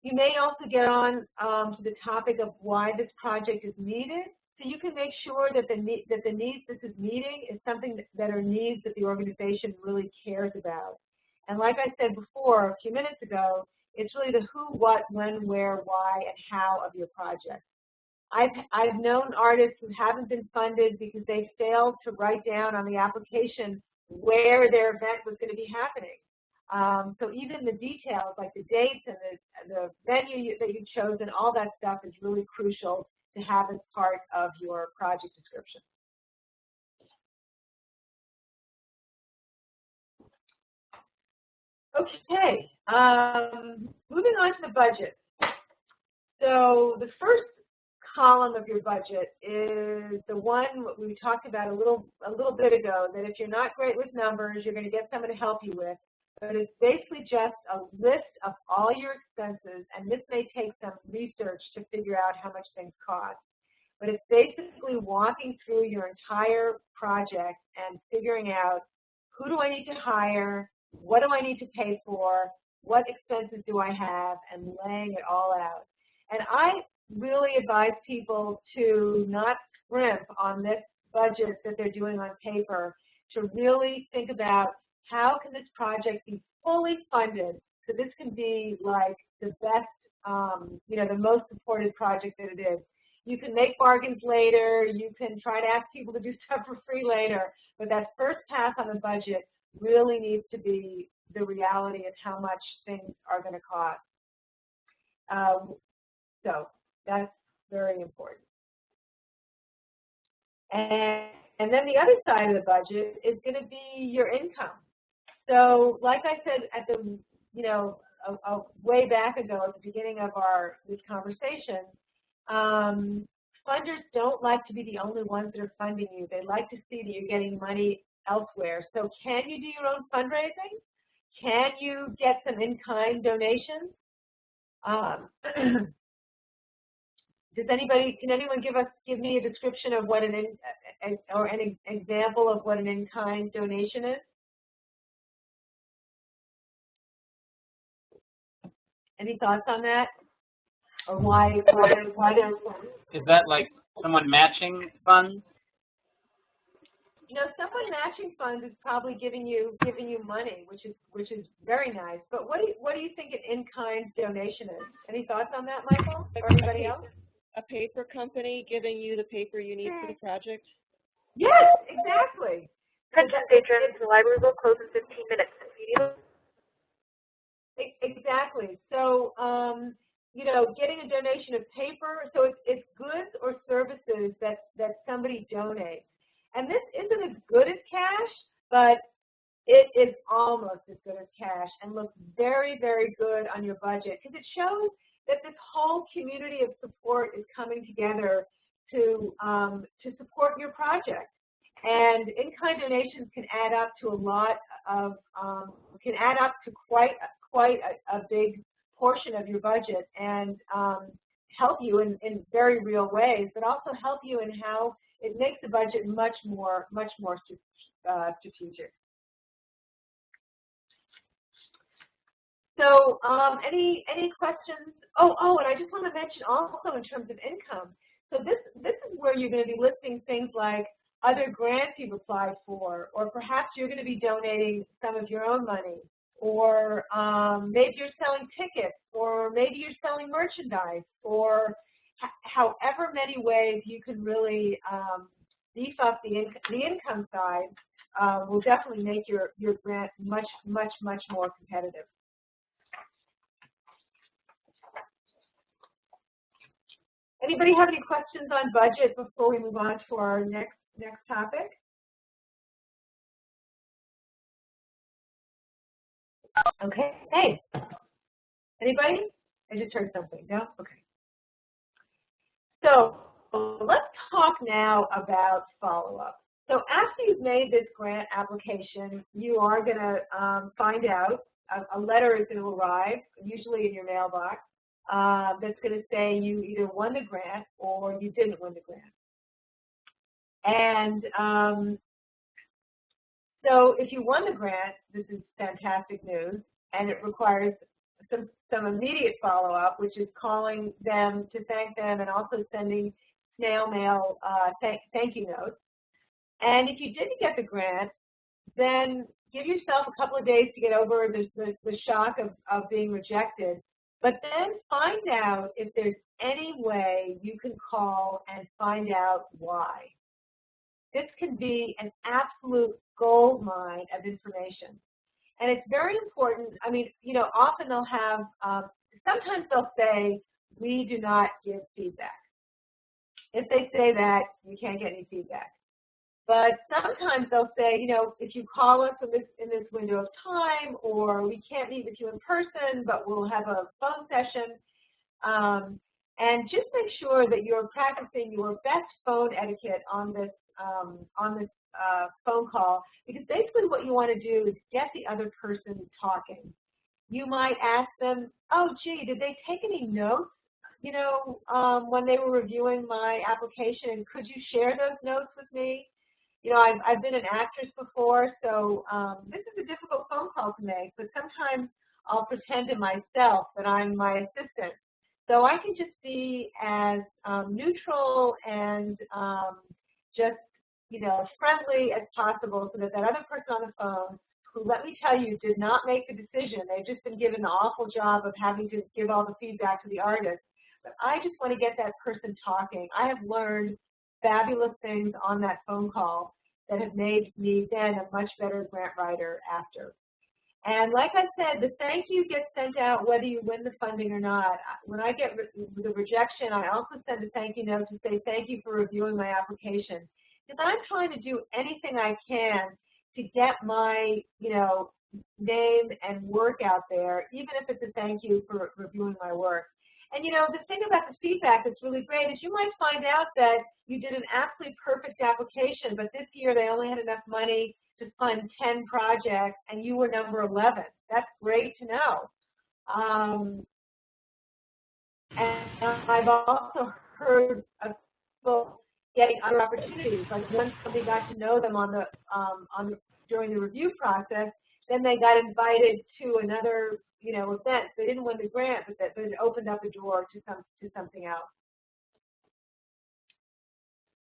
You may also get on to the topic of why this project is needed, so you can make sure that the needs this is meeting is something that are needs that the organization really cares about. And like I said before, a few minutes ago, it's really the who, what, when, where, why, and how of your project. I've known artists who haven't been funded because they failed to write down on the application where their event was going to be happening. So even the details, like the dates and the venue that you've chosen, all that stuff is really crucial to have as part of your project description. Okay, moving on to the budget. So the first column of your budget is the one we talked about a little bit ago, that if you're not great with numbers, you're going to get someone to help you with. But it's basically just a list of all your expenses, and this may take some research to figure out how much things cost. But it's basically walking through your entire project and figuring out who do I need to hire, what do I need to pay for, what expenses do I have, and laying it all out. And I really advise people to not scrimp on this budget that they're doing on paper, to really think about how can this project be fully funded so this can be like the best, you know, the most supported project that it is. You can make bargains later, you can try to ask people to do stuff for free later, but that first pass on the budget really needs to be the reality of how much things are going to cost. So that's very important. And then the other side of the budget is going to be your income. So like I said at the, you know, way back ago at the beginning of this conversation, funders don't like to be the only ones that are funding you. They like to see that you're getting money elsewhere. So can you do your own fundraising? Can you get some in-kind donations? Can anyone give me a description of what an example of what an in-kind donation is? Any thoughts on that? Or why there's Is that like someone matching funds? You know, someone matching funds is probably giving you money, which is very nice. But what do you think an in-kind donation is? Any thoughts on that, Michael, or anybody else? A paper company giving you the paper you need for the project? Yes, exactly. Attention patrons, the library will close in 15 minutes. Exactly. So, you know, getting a donation of paper, so it's goods or services that somebody donates. And this isn't as good as cash, but it is almost as good as cash and looks very, very good on your budget because it shows that this whole community of support is coming together to support your project. And in-kind donations can add up to a lot of, can add up to quite a big portion of your budget and help you in very real ways, but also help you in how it makes the budget much more strategic. So any questions? Oh, and I just want to mention also in terms of income. So this is where you're going to be listing things like other grants you've applied for, or perhaps you're going to be donating some of your own money, or maybe you're selling tickets, or maybe you're selling merchandise, or however many ways you can really beef up the income side will definitely make your grant much more competitive. Anybody have any questions on budget before we move on to our next topic? Okay. Hey. Anybody? I just heard something. No? Okay. So let's talk now about follow-up. So after you've made this grant application, you are going to find out, a letter is going to arrive, usually in your mailbox, that's going to say you either won the grant or you didn't win the grant. And so if you won the grant, this is fantastic news, and it requires some immediate follow-up, which is calling them to thank them and also sending snail mail thank you notes. And if you didn't get the grant, then give yourself a couple of days to get over the shock of being rejected. But then find out if there's any way you can call and find out why. This can be an absolute gold mine of information. And it's very important. I mean, you know, often they'll have, sometimes they'll say, we do not give feedback. If they say that, you can't get any feedback. But sometimes they'll say, you know, if you call us in this window of time, or we can't meet with you in person, but we'll have a phone session. And just make sure that you're practicing your best phone etiquette on this phone call, because basically what you want to do is get the other person talking. You might ask them, oh, gee, did they take any notes, you know, when they were reviewing my application, and could you share those notes with me? You know, I've been an actress before, so this is a difficult phone call to make, but sometimes I'll pretend to myself that I'm my assistant. So I can just be as neutral and just, you know, friendly as possible, so that that other person on the phone, who, let me tell you, did not make the decision. They've just been given the awful job of having to give all the feedback to the artist. But I just want to get that person talking. I have learned fabulous things on that phone call that have made me then a much better grant writer after. And like I said, the thank you gets sent out whether you win the funding or not. When I get the rejection, I also send a thank you note to say thank you for reviewing my application. Because I'm trying to do anything I can to get my, you know, name and work out there, even if it's a thank you for reviewing my work. And, you know, the thing about the feedback that's really great is you might find out that you did an absolutely perfect application, but this year they only had enough money to fund 10 projects, and you were number 11. That's great to know. And I've also heard of people getting other opportunities. Like once somebody got to know them during the review process, then they got invited to another, you know, event. They didn't win the grant, but it opened up a door to something else.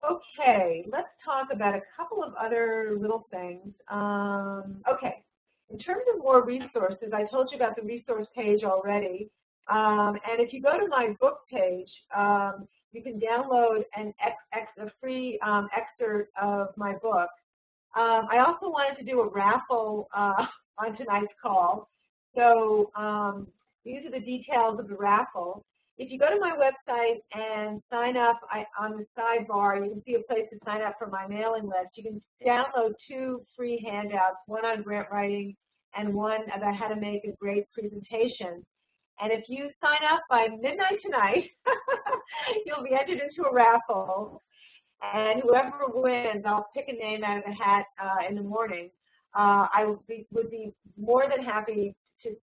Okay, let's talk about a couple of other little things. Okay, in terms of more resources, I told you about the resource page already. And if you go to my book page, you can download a free excerpt of my book. I also wanted to do a raffle on tonight's call. So these are the details of the raffle. If you go to my website and sign up on the sidebar, you can see a place to sign up for my mailing list. You can download 2 free handouts, one on grant writing and one about how to make a great presentation. And if you sign up by midnight tonight, you'll be entered into a raffle. And whoever wins, I'll pick a name out of the hat in the morning. I would be more than happy to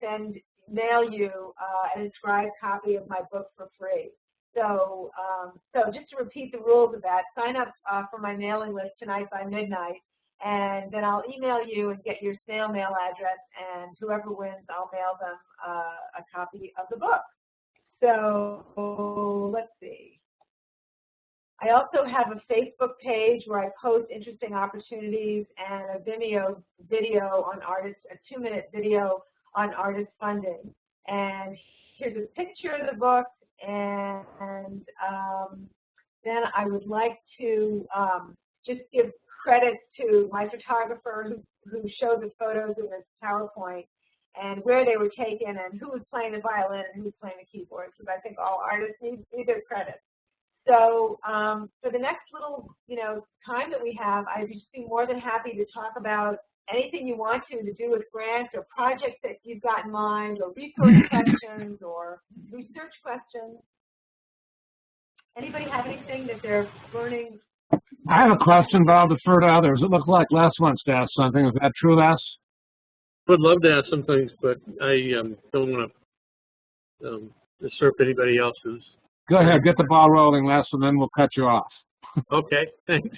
mail you an inscribed copy of my book for free. So, just to repeat the rules of that, sign up for my mailing list tonight by midnight, and then I'll email you and get your snail mail address, and whoever wins, I'll mail them a copy of the book. So, let's see. I also have a Facebook page where I post interesting opportunities and a Vimeo video on artists, a 2-minute video on artist funding. And here's a picture of the book, and then I would like to just give credit to my photographer who showed the photos in this PowerPoint and where they were taken and who was playing the violin and who was playing the keyboard, because I think all artists need their credit. So for the next little, time that we have, I'd just be more than happy to talk about anything you want to do with grants or projects that you've got in mind, or resource questions or research questions. Anybody have anything that they're learning? I have a question, but I'll defer to others. It looked like Les wants to ask something. Is that true, Les? Would love to ask some things, but I don't want to usurp anybody else's. Go ahead, get the ball rolling, Les, and then we'll cut you off. Okay, thanks.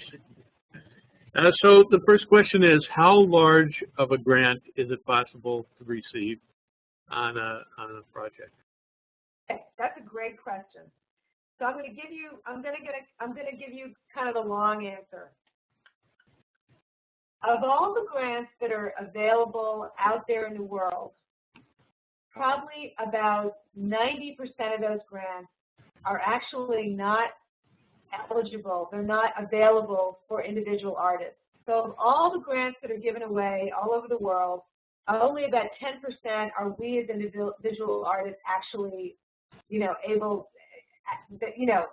So the first question is, how large of a grant is it possible to receive on a project? Okay, that's a great question. So I'm going to give you kind of the long answer. Of all the grants that are available out there in the world, probably about 90% of those grants are actually not eligible. They're not available for individual artists. So of all the grants that are given away all over the world, only about 10% are we as individual artists actually,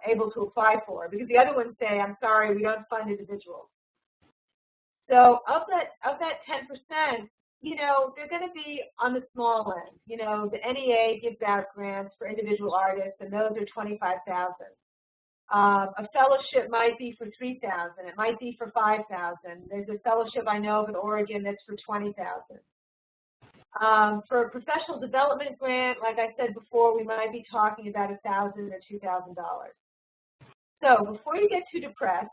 able to apply for, because the other ones say, I'm sorry, we don't fund individuals. So of that 10%, they're going to be on the small end. The NEA gives out grants for individual artists, and those are $25,000. A fellowship might be for $3,000. It might be for $5,000. There's a fellowship I know of in Oregon that's for $20,000. For a professional development grant, like I said before, we might be talking about $1,000 or $2,000. So before you get too depressed,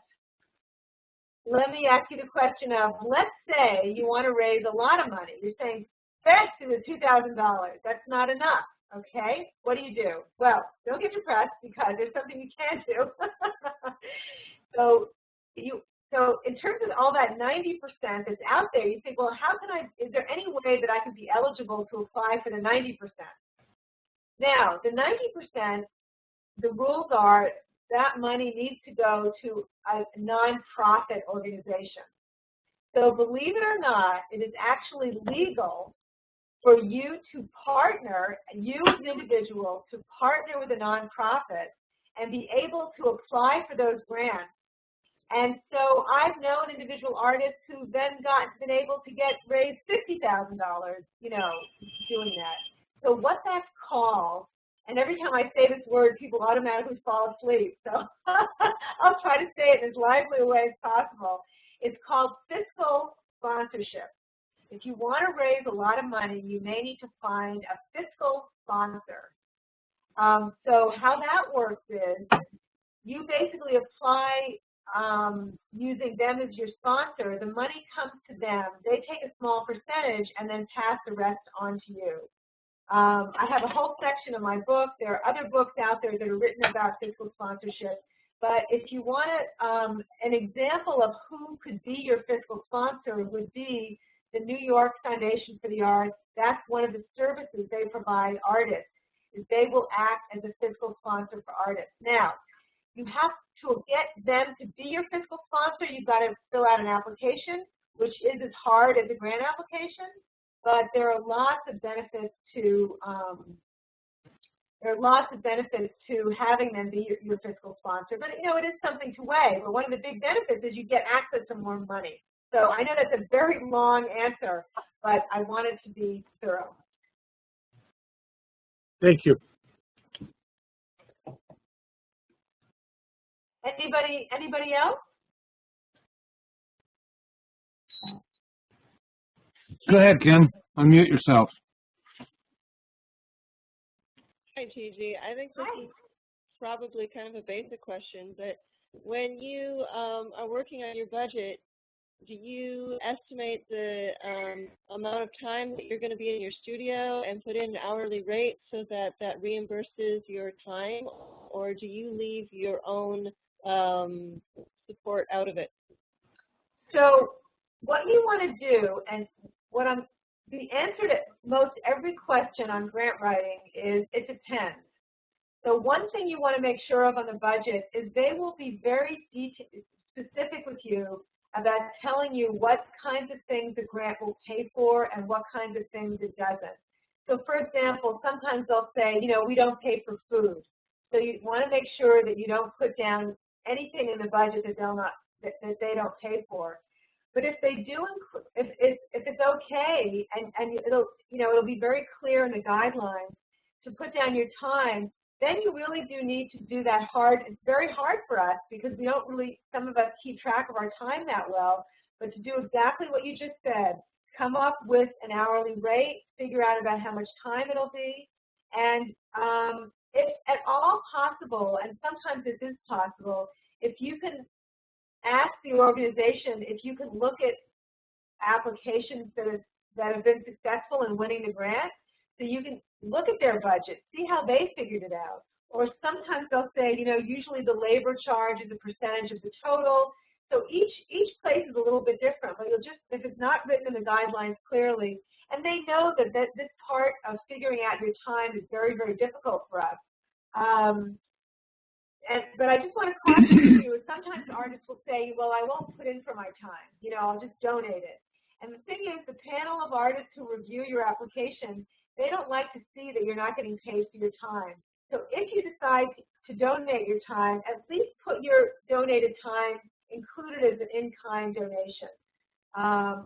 let me ask you the question of, let's say you want to raise a lot of money. You're saying, that's $2,000. That's not enough. Okay, what do? Well, don't get depressed, because there's something you can do. So in terms of all that 90% that's out there, you think, well, is there any way that I can be eligible to apply for the 90%? Now, the 90%, the rules are that money needs to go to a nonprofit organization. So believe it or not, it is actually legal for you to partner, you as an individual, to partner with a nonprofit and be able to apply for those grants. And so I've known individual artists who've then been able to raise $50,000, doing that. So what that's called, and every time I say this word, people automatically fall asleep. So I'll try to say it in as lively a way as possible. It's called fiscal sponsorship. If you want to raise a lot of money, you may need to find a fiscal sponsor. So how that works is you basically apply using them as your sponsor. The money comes to them. They take a small percentage and then pass the rest on to you. I have a whole section of my book. There are other books out there that are written about fiscal sponsorship. But if you want an example of who could be your fiscal sponsor would be the New York Foundation for the Arts. That's one of the services they provide artists, is they will act as a fiscal sponsor for artists. Now, you have to get them to be your fiscal sponsor. You've got to fill out an application, which is as hard as a grant application, but there are lots of benefits to having them be your fiscal sponsor. But you know, it is something to weigh. But one of the big benefits is you get access to more money. So I know that's a very long answer, but I wanted to be thorough. Thank you. Anybody else? Go ahead, Kim. Unmute yourself. Hi, Gigi. I think this is probably kind of a basic question, but when you are working on your budget, do you estimate the amount of time that you're going to be in your studio and put in an hourly rate so that that reimburses your time, or do you leave your own support out of it? So what you want to do, and the answer to most every question on grant writing is it depends. So one thing you want to make sure of on the budget is they will be very specific with you about telling you what kinds of things the grant will pay for and what kinds of things it doesn't. So for example, sometimes they'll say, you know, we don't pay for food. So you want to make sure that you don't put down anything in the budget that they don't pay for. But if they do, if it's okay, and it'll be very clear in the guidelines to put down your time, then you really do need to do that hard. It's very hard for us because we don't really, some of us keep track of our time that well, but to do exactly what you just said, come up with an hourly rate, figure out about how much time it'll be, and if at all possible, and sometimes this is possible, if you can ask the organization if you can look at applications that have been successful in winning the grant, so you can look at their budget, see how they figured it out. Or sometimes they'll say, you know, usually the labor charge is a percentage of the total. So each place is a little bit different, but you'll just, if it's not written in the guidelines clearly, and they know that this part of figuring out your time is very, very difficult for us. But I just want to caution you, sometimes artists will say, well, I won't put in for my time. You know, I'll just donate it. And the thing is, the panel of artists who review your application, they don't like to see that you're not getting paid for your time. So if you decide to donate your time, at least put your donated time included as an in-kind donation.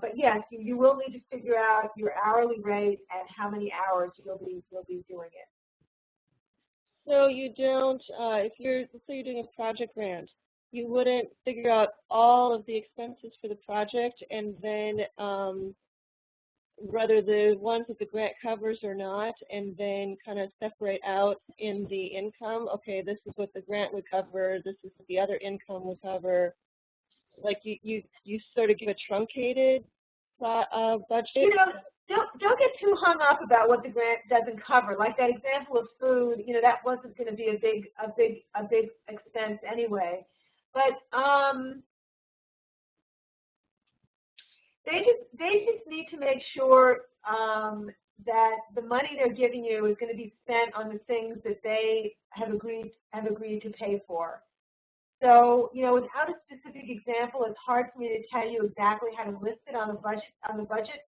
But yes, you will need to figure out your hourly rate and how many hours you'll be doing it. So you don't, let's say you're doing a project grant, you wouldn't figure out all of the expenses for the project and then whether the ones that the grant covers or not, and then kind of separate out in the income, okay, this is what the grant would cover, this is what the other income would cover. Like you sort of give a truncated budget? You know, don't get too hung up about what the grant doesn't cover. Like that example of food, you know, that wasn't going to be a big expense anyway. But they just need to make sure that the money they're giving you is going to be spent on the things that they have agreed to pay for. So, you know, without a specific example, it's hard for me to tell you exactly how to list it on the budget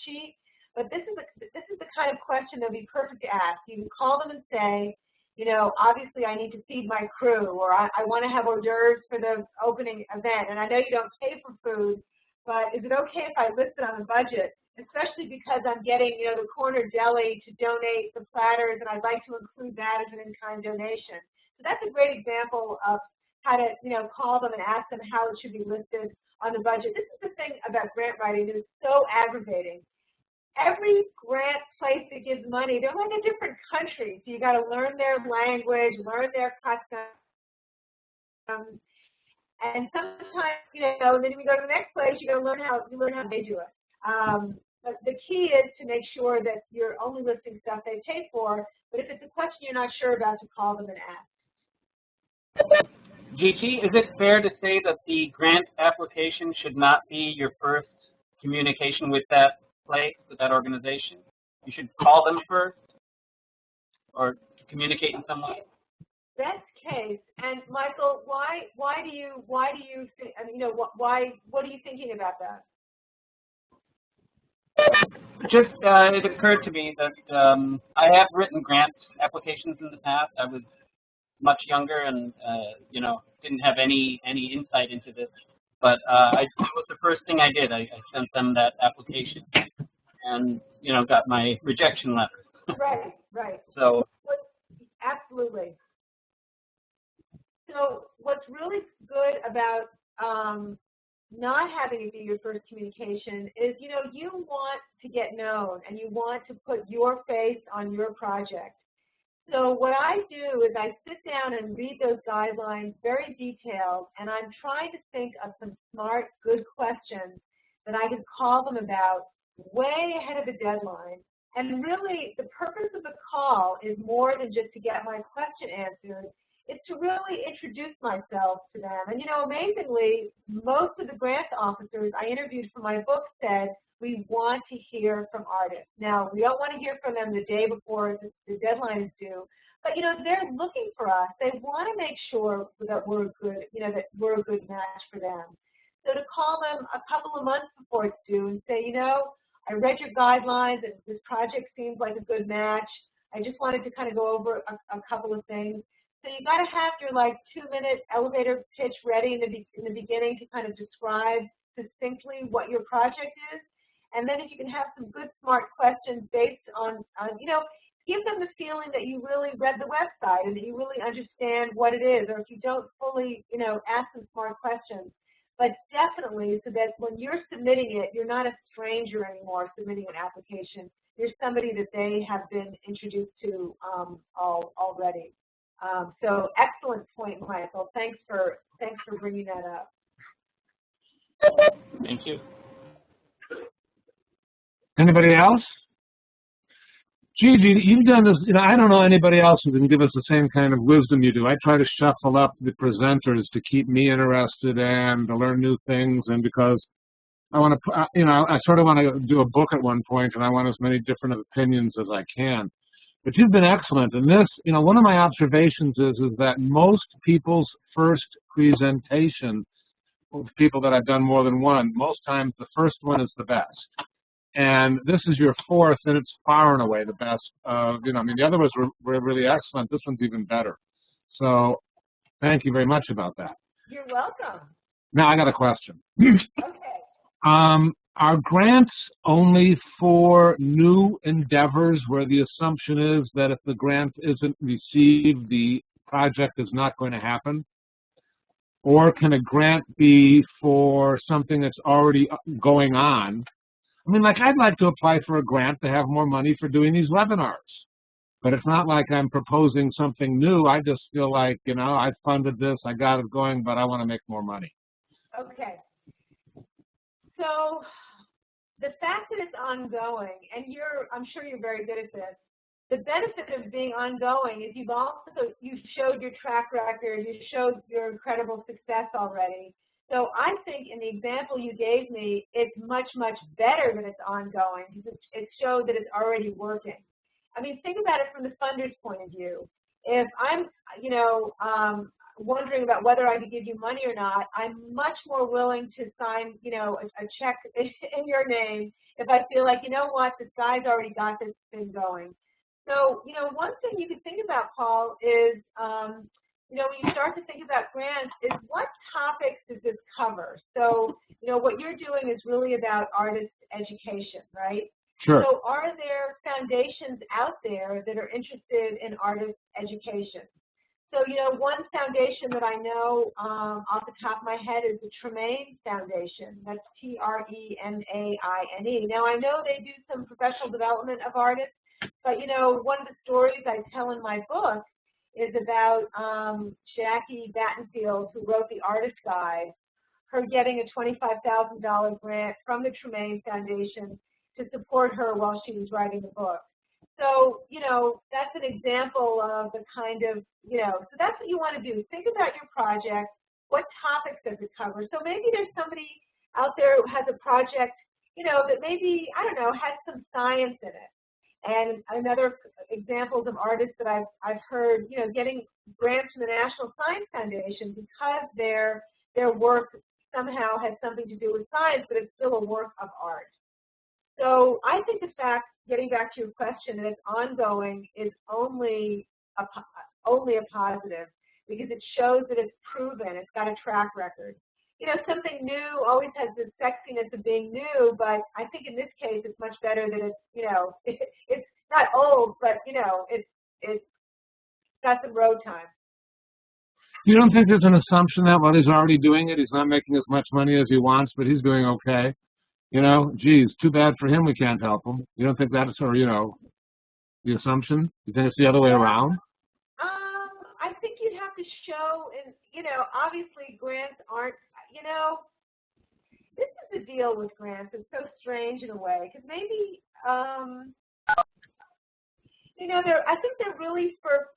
sheet. But this is the kind of question that would be perfect to ask. You can call them and say, you know, obviously I need to feed my crew, or I want to have hors d'oeuvres for the opening event, and I know you don't pay for food, but is it okay if I list it on the budget? Especially because I'm getting, you know, the corner deli to donate the platters, and I'd like to include that as an in-kind donation. So that's a great example of how to, you know, call them and ask them how it should be listed on the budget. This is the thing about grant writing that is so aggravating. Every grant place that gives money, they're like a different country. So you got to learn their language, learn their customs. And sometimes, you know, and then when you go to the next place, you got to learn how they do it. But the key is to make sure that you're only listing stuff they pay for. But if it's a question you're not sure about, to call them and ask. Gigi, is it fair to say that the grant application should not be your first communication with that place, with that organization? You should call them first or communicate in some way? Best case. And Michael, why do you think, I mean, you know, what are you thinking about that? Just, it occurred to me that I have written grant applications in the past. I was much younger and, you know, didn't have any insight into this. But it was the first thing I did. I sent them that application and, you know, got my rejection letter. Right, right. So. Absolutely. So what's really good about not having it be your first communication is, you know, you want to get known and you want to put your face on your project. So what I do is I sit down and read those guidelines very detailed, and I'm trying to think of some smart, good questions that I could call them about way ahead of the deadline. And really, the purpose of the call is more than just to get my question answered. It's to really introduce myself to them. And, you know, amazingly, most of the grant officers I interviewed for my book said, we want to hear from artists. Now, we don't want to hear from them the day before the deadline is due, but, you know, they're looking for us. They want to make sure that we're a good, you know, that we're a good match for them. So to call them a couple of months before it's due and say, you know, I read your guidelines and this project seems like a good match. I just wanted to kind of go over a couple of things. So you got to have your like 2-minute elevator pitch ready in the beginning to kind of describe succinctly what your project is. And then if you can have some good, smart questions based on you know, give them the feeling that you really read the website and that you really understand what it is. Or if you don't fully, you know, ask some smart questions. But definitely so that when you're submitting it, you're not a stranger anymore submitting an application. You're somebody that they have been introduced to already. So excellent point, Michael. Thanks for bringing that up. Thank you. Anybody else? Gigi, you've done this, you know, I don't know anybody else who can give us the same kind of wisdom you do. I try to shuffle up the presenters to keep me interested and to learn new things, and because I want to, you know, I sort of want to do a book at one point, and I want as many different opinions as I can. But you've been excellent. And this, you know, one of my observations is that most people's first presentation, with people that I've done more than one, most times the first one is the best. And this is your fourth, and it's far and away the best. You know, I mean, the other ones were really excellent. This one's even better. So thank you very much about that. You're welcome. Now I got a question. Okay. Are grants only for new endeavors where the assumption is that if the grant isn't received, the project is not going to happen? Or can a grant be for something that's already going on? I mean, like, I'd like to apply for a grant to have more money for doing these webinars. But it's not like I'm proposing something new. I just feel like, you know, I funded this, I got it going, but I want to make more money. Okay. So the fact that it's ongoing, and I'm sure you're very good at this, the benefit of being ongoing is you've showed your track record, you showed your incredible success already. So I think in the example you gave me, it's much, much better that it's ongoing because it showed that it's already working. I mean, think about it from the funder's point of view. If I'm, you know, wondering about whether I could give you money or not, I'm much more willing to sign, you know, a check in your name if I feel like, you know what, this guy's already got this thing going. So, you know, one thing you can think about, Paul, is, you know, when you start to think about grants, is what topics does this cover? So, you know, what you're doing is really about artist education, right? Sure. So are there foundations out there that are interested in artist education? So, you know, one foundation that I know off the top of my head is the Tremaine Foundation. That's Tremaine. Now, I know they do some professional development of artists, but, you know, one of the stories I tell in my book is about Jackie Battenfield, who wrote the Artist Guide, her getting a $25,000 grant from the Tremaine Foundation to support her while she was writing the book. So, you know, that's an example of the kind of, you know, so that's what you want to do. Think about your project. What topics does it cover? So maybe there's somebody out there who has a project, you know, that maybe, I don't know, has some science in it. And another examples of artists that I've heard, you know, getting grants from the National Science Foundation because their work somehow has something to do with science, but it's still a work of art. So I think the fact, getting back to your question, that it's ongoing is only a positive, because it shows that it's proven, it's got a track record. You know, something new always has the sexiness of being new, but I think in this case it's much better that it's, you know, it's not old, but, you know, it's got some road time. You don't think there's an assumption that while he's already doing it, he's not making as much money as he wants, but he's doing okay? You know, geez, too bad for him we can't help him. You don't think that's sort of, you know, the assumption? You think it's the other way around? I think you'd have to show, and, you know, obviously grants aren't, you know, this is the deal with grants. It's so strange in a way, because maybe, you know, I think they're really for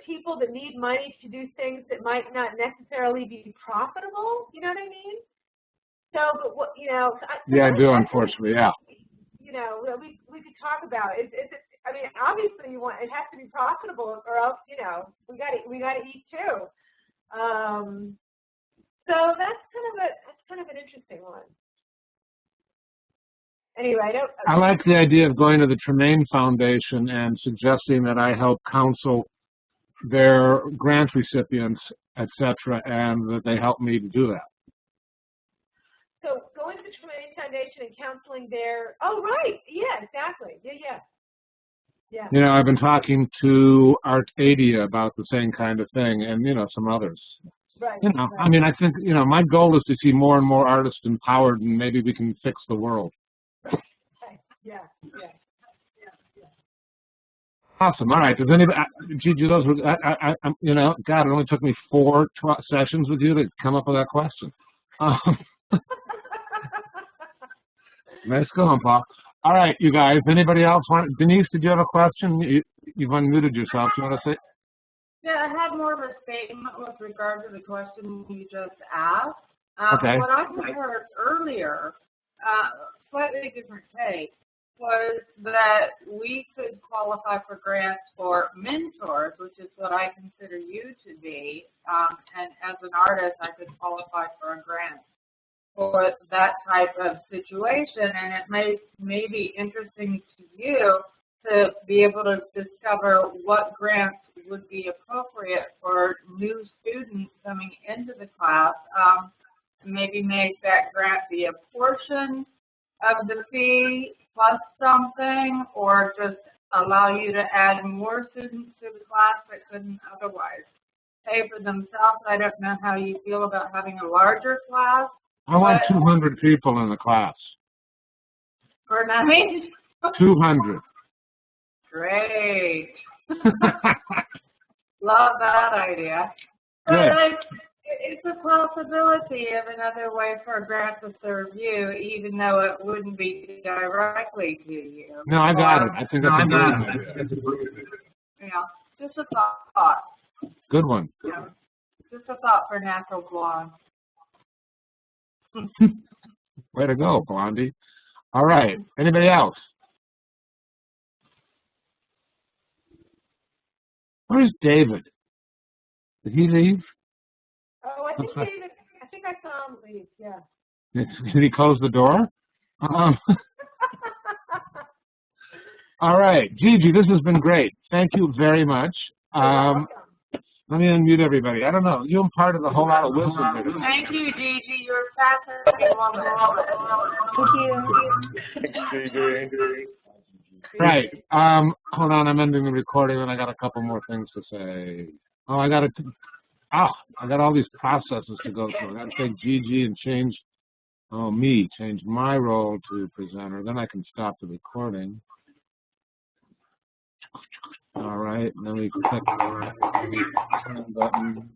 people that need money to do things that might not necessarily be profitable. You know what I mean? So, but what, you know, yeah, I do, unfortunately, yeah. You know, we could talk about it. I mean, obviously, it has to be profitable, or else, you know, we got to eat too. So that's kind of an interesting one. Anyway, I like the idea of going to the Tremaine Foundation and suggesting that I help counsel their grant recipients, etc., and that they help me to do that. So going to the Tremaine Foundation and counseling their, oh, right, yeah, exactly, yeah. You know, I've been talking to Artadia about the same kind of thing, and, you know, some others. Right. You know, right. I mean, I think, you know, my goal is to see more and more artists empowered, and maybe we can fix the world. Okay. Yeah. Awesome. All right. Does anybody, Gigi, those were, you know, God, it only took me 4 sessions with you to come up with that question. Nice going, Paul. All right, you guys. Anybody else want? Denise, did you have a question? You've unmuted yourself. Do you want to say? Yeah, I had more of a statement with regard to the question you just asked. Okay. What I had heard earlier, slightly different take, was that we could qualify for grants for mentors, which is what I consider you to be. And as an artist, I could qualify for a grant for that type of situation, and it may be interesting to you to be able to discover what grants would be appropriate for new students coming into the class. Maybe make that grant be a portion of the fee plus something, or just allow you to add more students to the class that couldn't otherwise pay for themselves. I don't know how you feel about having a larger class. I want 200 people in the class. For 9? 200. Great. Love that idea. Good. But it's a possibility of another way for a grant to serve you, even though it wouldn't be directly to you. No, I got it. I think that's a good Yeah, just a thought. Good one. Yeah. Just a thought for Natural Blonde. Way to go, Blondie. All right. Anybody else? Where's David? Did he leave? Oh, I think David, I think I saw him leave, yeah. Did he close the door? All right. Gigi, this has been great. Thank you very much. Let me unmute everybody. I don't know. You imparted a whole lot of wisdom there. Thank you, Gigi. You're a fascinating woman. Thanks, Gigi. Right. Hold on. I'm ending the recording, and I got a couple more things to say. Oh, I got all these processes to go through. I got to take Gigi and change my role to presenter. Then I can stop the recording. All right. Then we click the turn button.